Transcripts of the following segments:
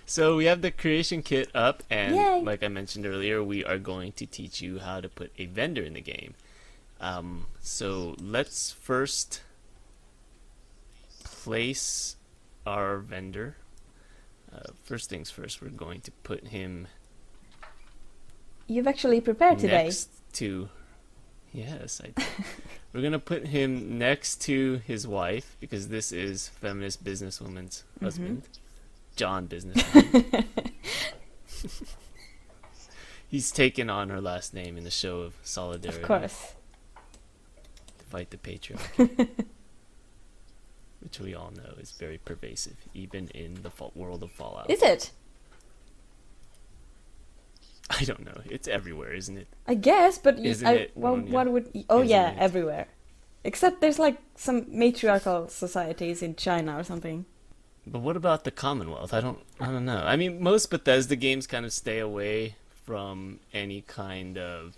So we have the creation kit up, and Yay! like I mentioned earlier, we are going to teach you how to put a vendor in the game. So let's first place our vendor. First things first, we're going to put him You've actually prepared today. next to. Yes, I did. We're gonna put him next to his wife because this is feminist businesswoman's husband, John businessman. He's taken on her last name in the show of solidarity Of course. to fight the patriarchy, which we all know is very pervasive, even in the world of Fallout. Is it? I don't know. It's everywhere, isn't it? I guess, but Isn't it, well, Ronja? what would? Oh Isn't yeah, it? everywhere. Except there's like some matriarchal societies in China or something. But what about the Commonwealth? I don't know. I mean, most Bethesda games kind of stay away from any kind of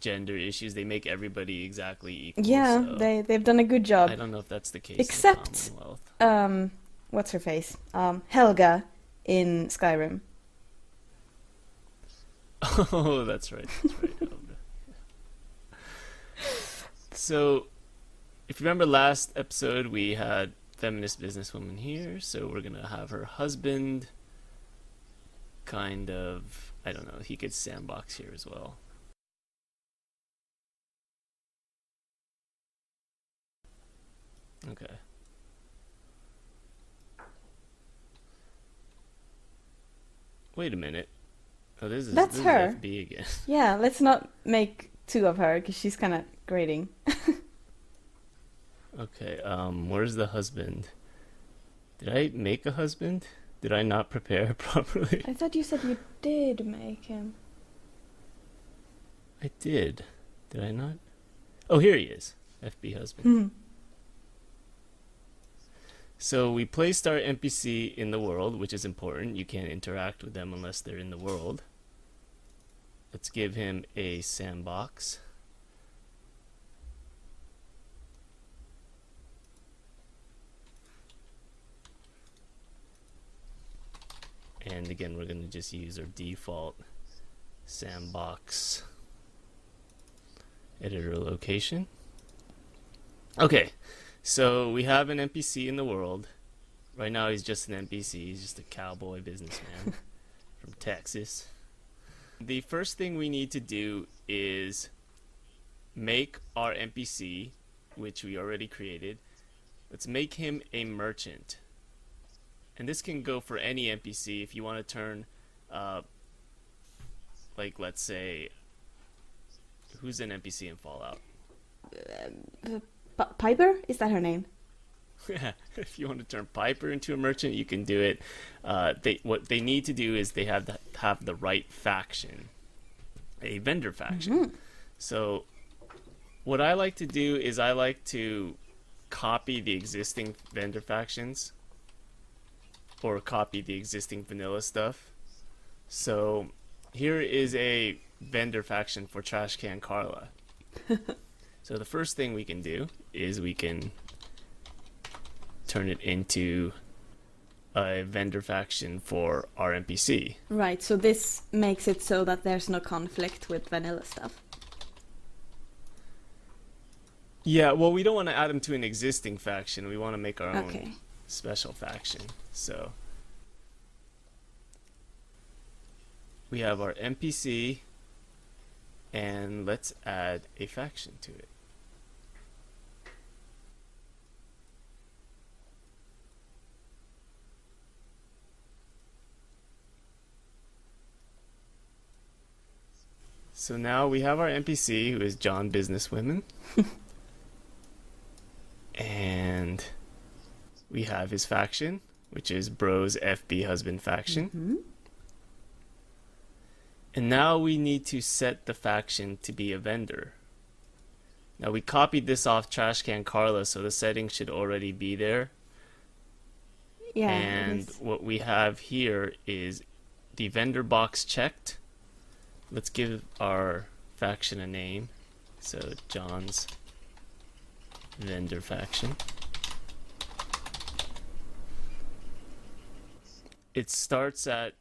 gender issues. They make everybody exactly equal. Yeah, so they've done a good job. I don't know if that's the case Except- in the Commonwealth. What's her face? Helga in Skyrim. Oh, that's right. That's right. Helga. So, if you remember last episode, we had feminist businesswoman here. So we're gonna have her husband. Kind of, I don't know. He could sandbox here as well. Okay. Wait a minute. Oh, That's this her. is FB again. Yeah, let's not make two of her because she's kind of grating. Okay, where's the husband? Did I make a husband? Did I not prepare properly? I thought you said you did make him. I did. Did I not? Oh, here he is. FB husband. Hmm. So we placed our NPC in the world, which is important. You can't interact with them unless they're in the world. Let's give him a sandbox. And again, we're going to just use our default sandbox editor location. Okay, so we have an NPC in the world. Right now he's just an NPC, he's just a cowboy businessman from Texas. The first thing we need to do is make our NPC, which we already created. Let's make him a merchant. And this can go for any NPC if you want to turn, like let's say, who's an NPC in Fallout? Piper? Is that her name? If you want to turn Piper into a merchant, you can do it. What they need to do is they have to have the right faction, a vendor faction. So what I like to do is I like to copy the existing vendor factions or copy the existing vanilla stuff. So here is a vendor faction for Trash Can Carla. So the first thing we can do is we can turn it into a vendor faction for our NPC. Right, so this makes it so that there's no conflict with vanilla stuff. Yeah, well, we don't want to add them to an existing faction. We want to make our own Okay. special faction. So we have our NPC, and let's add a faction to it. So now we have our NPC, who is John Businesswomen. And we have his faction, which is Bros FB Husband Faction. And now we need to set the faction to be a vendor. Now we copied this off Trash Can Carla, so the settings should already be there. Yeah. it And is. what we have here is the vendor box checked. Let's give our faction a name. So John's vendor faction. it starts at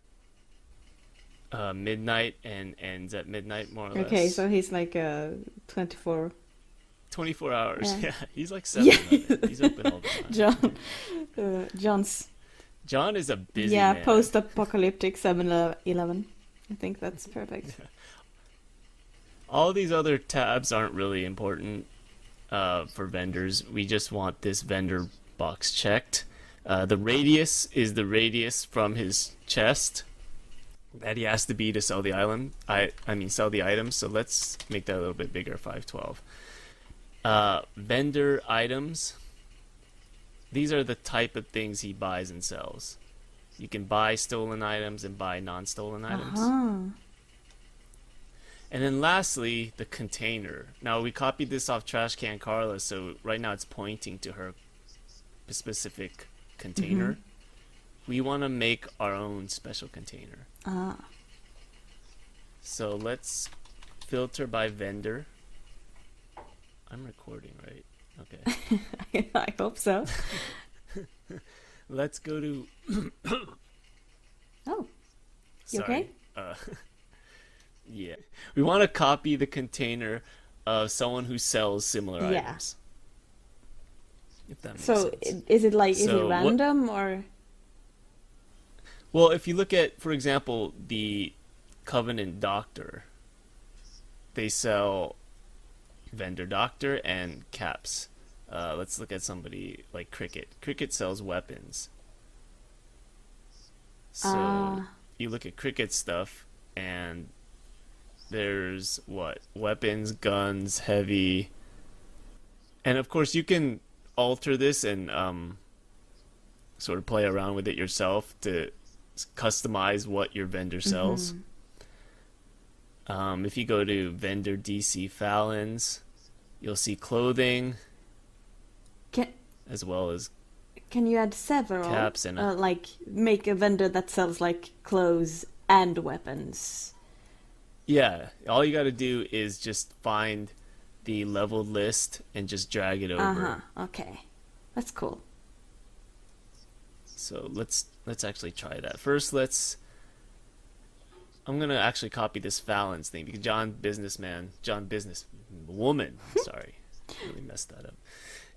midnight and ends at midnight, more or less. Okay, so he's like 24. 24 hours. Yeah. Yeah, he's like Yeah. 7-Eleven. He's open all the time. John's John is a busy man. post-apocalyptic 7-Eleven. I think that's perfect. All these other tabs aren't really important for vendors. We just want this vendor box checked. The radius is the radius from his chest that he has to be to sell the item. I mean sell the items. So let's make that a little bit bigger. 512. Vendor items. These are the type of things he buys and sells. You can buy stolen items and buy non-stolen items. And then lastly, the container. Now we copied this off Trash Can Carla, so right now it's pointing to her specific container. We want to make our own special container. So let's filter by vendor. I'm recording, right? Okay. I hope so. Let's go to... Oh, you Sorry. okay? Yeah. We want to copy the container of someone who sells similar items. If that makes So sense. is it like, is So it random or? Well, if you look at, for example, the Covenant Doctor, they sell Vendor Doctor and caps. Let's look at somebody like Cricket. Cricket sells weapons. So you look at Cricket stuff, and there's what? Weapons, guns, heavy. And of course, you can alter this and sort of play around with it yourself to customize what your vendor sells. If you go to Vendor DC Fallons, you'll see clothing, as well as Can you add several? caps and like make a vendor that sells like clothes and weapons. yeah. All you got to do is just find the leveled list and just drag it over. Okay, that's cool. So let's actually try that. First, I'm gonna actually copy this Fallon's thing because John Businesswoman, sorry, really messed that up.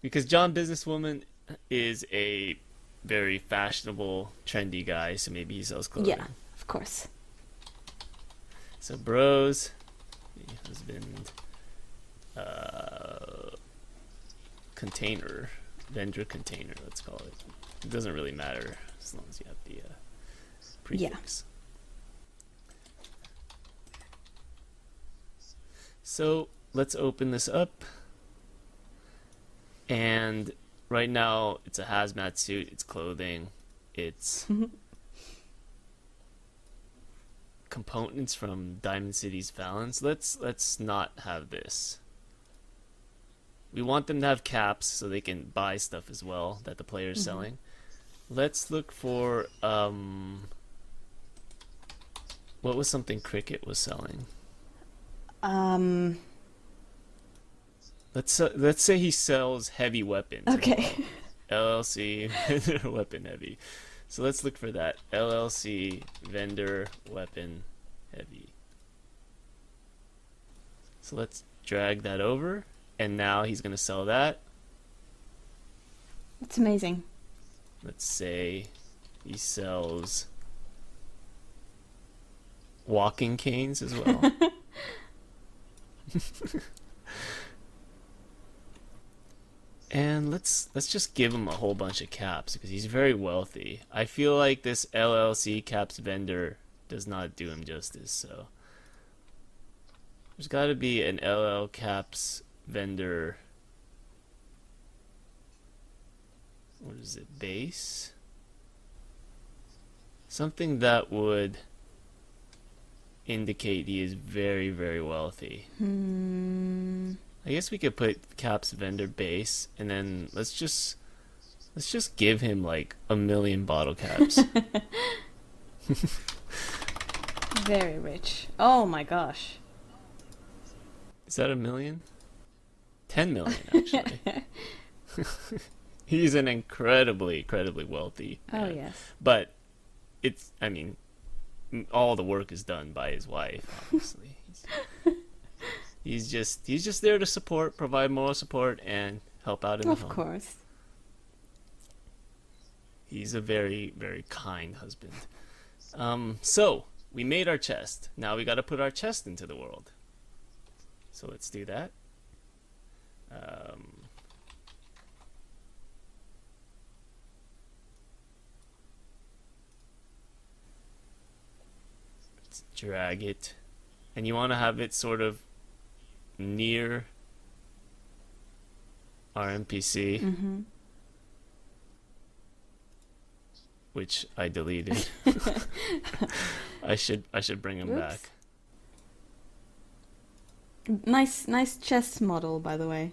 Because John Businesswoman is a very fashionable, trendy guy, so maybe he sells clothing. Yeah, of course. So bros, husband, container, vendor container, let's call it. It doesn't really matter as long as you have the prefix. So let's open this up. And right now it's a hazmat suit, it's clothing, it's components from Diamond City's Fallons. Let's not have this. We want them to have caps so they can buy stuff as well that the player is selling. Let's look for what was something Cricket was selling? Let's say he sells heavy weapons. Okay. LLC vendor weapon heavy. So let's look for that. LLC vendor weapon heavy. So let's drag that over, and now he's gonna sell that. That's amazing. Let's say he sells walking canes as well. And let's just give him a whole bunch of caps because he's very wealthy. I feel like this LLC caps vendor does not do him justice, so there's got to be an LL caps vendor. What is it? Base? Something that would indicate he is very, very wealthy. I guess we could put caps vendor base, and then let's just give him like 1 million bottle caps. Very rich. Oh my gosh. Is that 1 million? 10 million actually. He's an incredibly wealthy man. Oh yes. But it's, I mean, all the work is done by his wife, obviously. He's just there to support, provide moral support, and help out in the Of home. course. He's a very, very kind husband. So we made our chest. Now we got to put our chest into the world. So let's do that. Let's drag it, and you want to have it sort of near our NPC, Mm-hmm. which I deleted. I should bring him Oops. back. Nice chest model, by the way.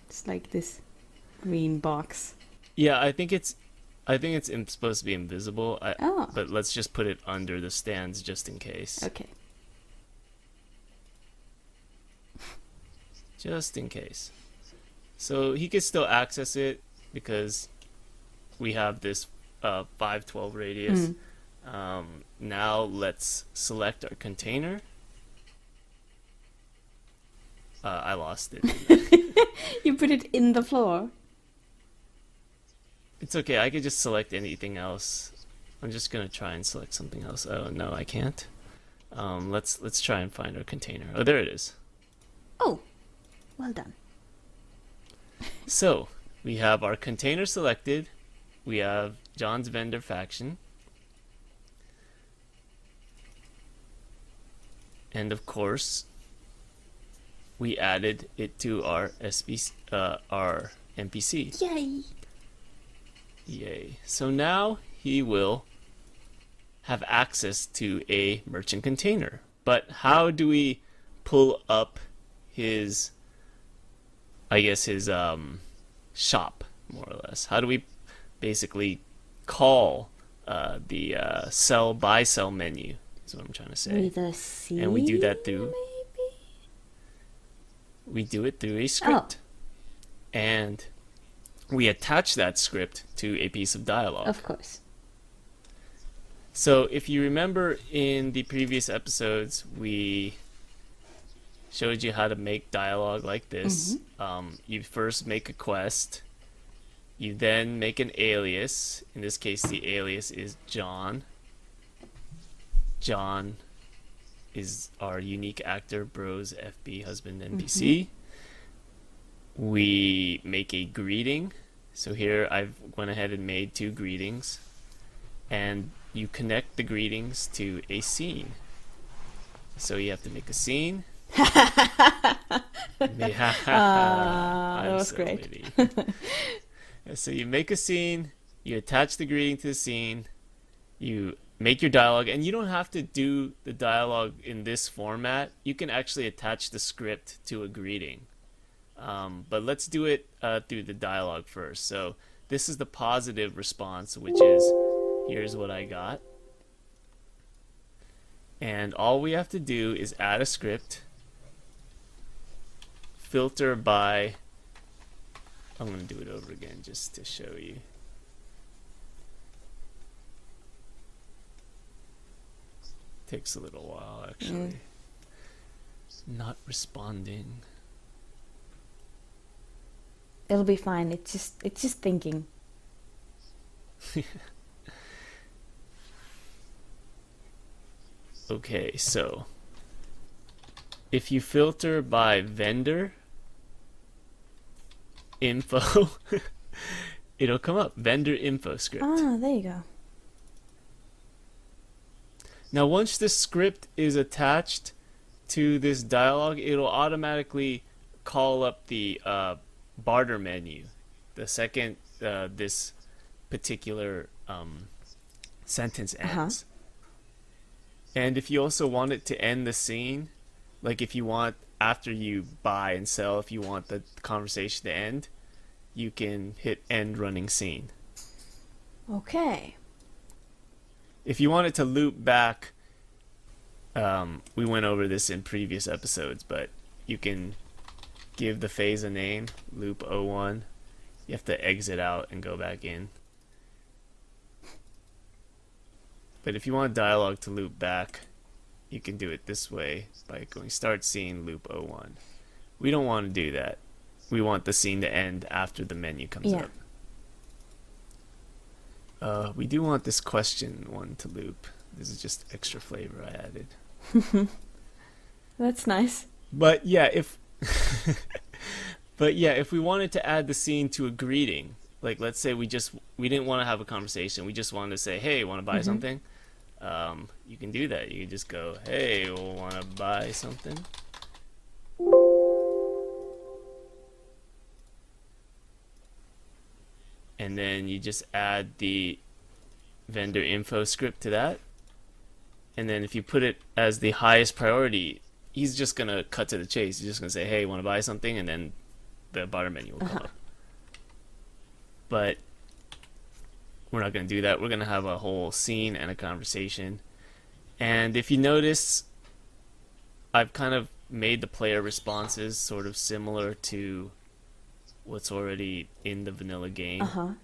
It's like this green box. Yeah, I think it's supposed to be invisible. Oh. But let's just put it under the stands just in case. Okay. Just in case. So he could still access it because we have this 512 radius. Now let's select our container. I lost it. You put it in the floor. It's okay. I could just select anything else. I'm just gonna try and select something else. Oh no, I can't. Let's try and find our container. Oh, there it is. Oh, well done. So we have our container selected. We have John's vendor faction, and of course, we added it to our our NPC. Yay! Yay! So now he will have access to a merchant container. But how do we pull up his, I guess his shop, more or less? How do we basically call the buy sell menu is what I'm trying to say. With a C, and we do that through maybe? we do it through a script. And we attach that script to a piece of dialogue. Of course. So if you remember in the previous episodes, we showed you how to make dialogue like this. You first make a quest. You then make an alias. In this case, the alias is John. John is our unique actor, Bros, FB, husband, NPC. We make a greeting. So here I've went ahead and made 2 greetings. And you connect the greetings to a scene. So you have to make a scene. That I'm was so great. witty. So you make a scene, you attach the greeting to the scene, you make your dialogue, and you don't have to do the dialogue in this format. You can actually attach the script to a greeting. But let's do it through the dialogue first. So this is the positive response, which is, here's what I got. And all we have to do is add a script, filter by, I'm going to do it over again just to show you. Takes a little while, actually. Not responding. It'll be fine. It's just thinking. Okay, so if you filter by vendor info, it'll come up, vendor info script. Ah, there you go. Now once this script is attached to this dialogue, it'll automatically call up the barter menu the second this particular sentence ends. And if you also want it to end the scene, like if you want, after you buy and sell, if you want the conversation to end, you can hit end running scene. Okay. If you want it to loop back, we went over this in previous episodes, but you can give the phase a name, loop 01. You have to exit out and go back in. But if you want dialogue to loop back, you can do it this way by going start scene, loop O1. We don't want to do that. We want the scene to end after the menu comes Yeah. up. We do want this question one to loop. This is just extra flavor I added. That's nice. But yeah, if if we wanted to add the scene to a greeting, like let's say we didn't want to have a conversation, we just wanted to say, "Hey, want to buy something?" You can do that. You can just go, "Hey, want to buy something?" And then you just add the vendor info script to that. And then if you put it as the highest priority, he's just going to cut to the chase. He's just going to say, "Hey, want to buy something?" And then the barter menu will come up. But we're not going to do that. We're going to have a whole scene and a conversation. And if you notice, I've kind of made the player responses sort of similar to what's already in the vanilla game.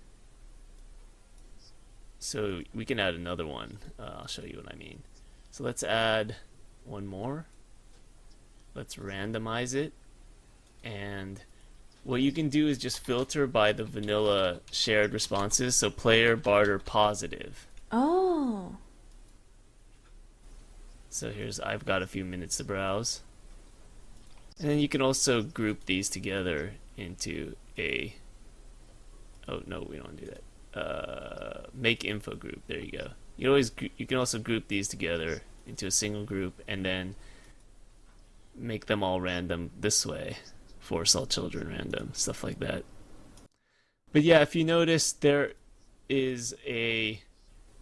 So we can add another one. I'll show you what I mean. So let's add one more. Let's randomize it. And what you can do is just filter by the vanilla shared responses. So player, barter, positive. Oh. So I've got a few minutes to browse. And then you can also group these together into a... Oh, no, we don't want to do that. Make info group. There you go. You can also group these together into a single group and then make them all random this way. Force all children random, stuff like that. But yeah, if you notice, there is a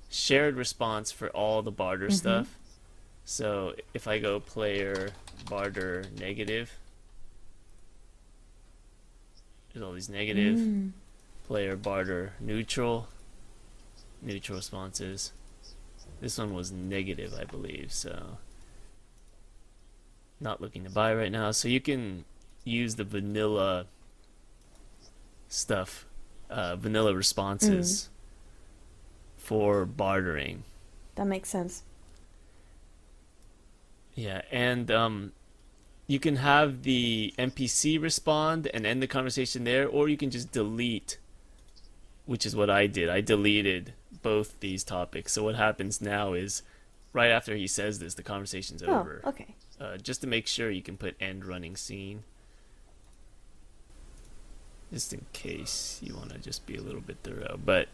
shared response for all the barter stuff. So if I go player, barter, negative, there's all these negative. Player, barter, neutral responses. This one was negative, I believe, so not looking to buy right now. So you can use the vanilla stuff, vanilla responses for bartering. That makes sense. Yeah, and you can have the NPC respond and end the conversation there, or you can just delete, which is what I did. I deleted both these topics. So what happens now is, right after he says this, the conversation's over. Oh, okay. Just to make sure, you can put end running scene. Just in case you want to just be a little bit thorough. But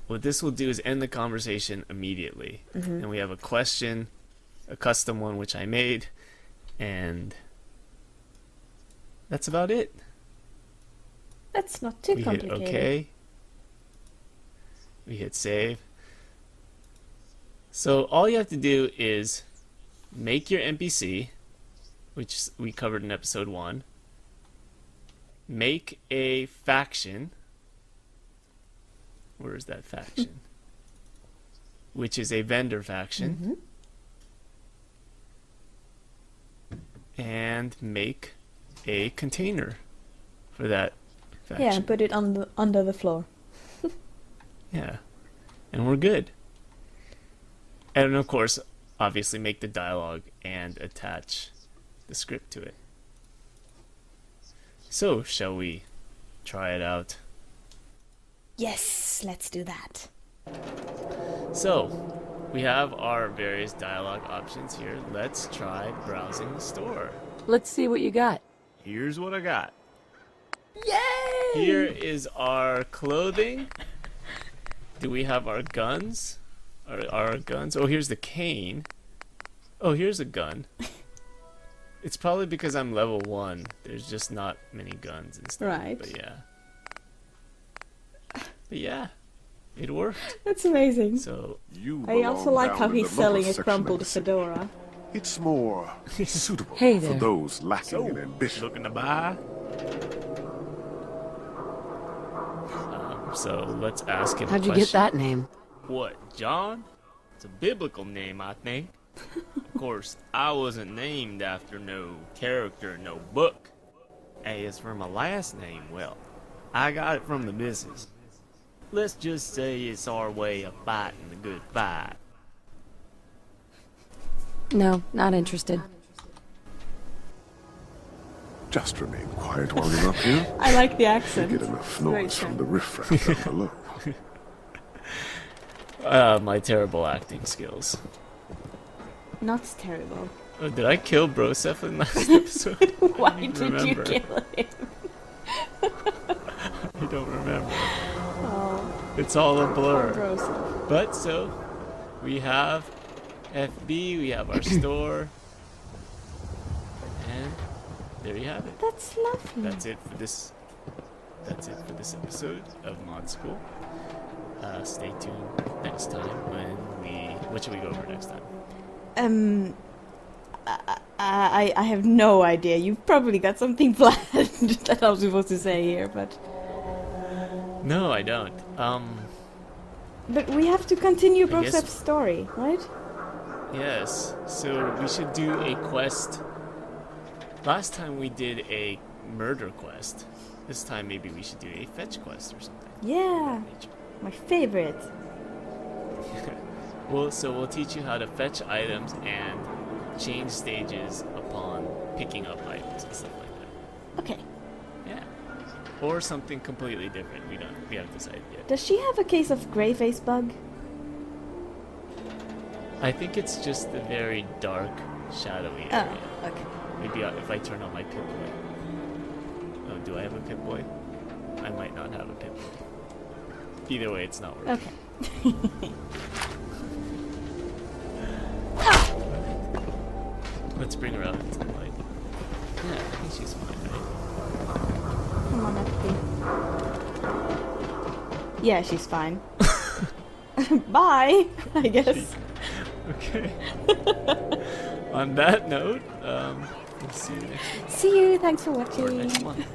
what this will do is end the conversation immediately. And we have a question, a custom one, which I made. And that's about it. That's not too complicated. We hit OK. We hit save. So all you have to do is make your NPC, which we covered in episode 1. Make a faction. Where is that faction? Which is a vendor faction. And make a container for that faction. Yeah, and put it under the floor. Yeah. And we're good. And of course, obviously make the dialogue and attach the script to it. So, shall we try it out? Yes, let's do that. So, we have our various dialogue options here. Let's try browsing the store. Let's see what you got. Here's what I got. Yay! Here is our clothing. Do we have our guns? Our guns? Oh, here's the cane. Oh, here's a gun. It's probably because I'm level 1. There's just not many guns and stuff. Right. But yeah, it worked. That's amazing. So I also like how he's selling a section crumpled fedora. It's more suitable Hey for there. those lacking in ambition. looking to buy. So let's ask him. How'd a you question. get that name? What, John? It's a biblical name, I think. Of course, I wasn't named after no character in no book. As for my last name, well, I got it from the missus. let's just say it's our way of fighting the good fight. No, not interested. Just remain quiet while you're up here. I like the You accent. get enough Very noise from fun. the riffraff down below. My terrible acting skills. Not terrible. Oh, did I kill Broseph in last episode? Why even did you remember. kill him? I don't remember. Oh, It's all a blur. gross. But so, we have FB, we have our store, and there you have it. That's lovely. That's it for this. That's it for this episode of Mod School. Stay tuned next time when we. What should we go over next time? I have no idea. You've probably got something planned that I'm supposed to say here, but No, I don't. we have to continue I guess- Brooks's story, right? Yes. So we should do a quest. Last time we did a murder quest. This time maybe we should do a fetch quest or something. Yeah, of that nature. my favorite. Well, so we'll teach you how to fetch items and change stages upon picking up items and stuff like that. Okay. Yeah. Or something completely different. We haven't decided yet. Does she have a case of gray face bug? I think it's just the very dark, shadowy area. Oh, okay. Maybe if I turn on my Pip-Boy. Oh, do I have a Pip-Boy? I might not have a Pip-Boy. Either way, it's not working. Okay. Let's bring her out into the light. Yeah, I think she's fine, right? Come on, FP. Yeah, she's fine. Bye, I guess. Okay. On that note, we'll see you next See you. Thanks for or watching. next month.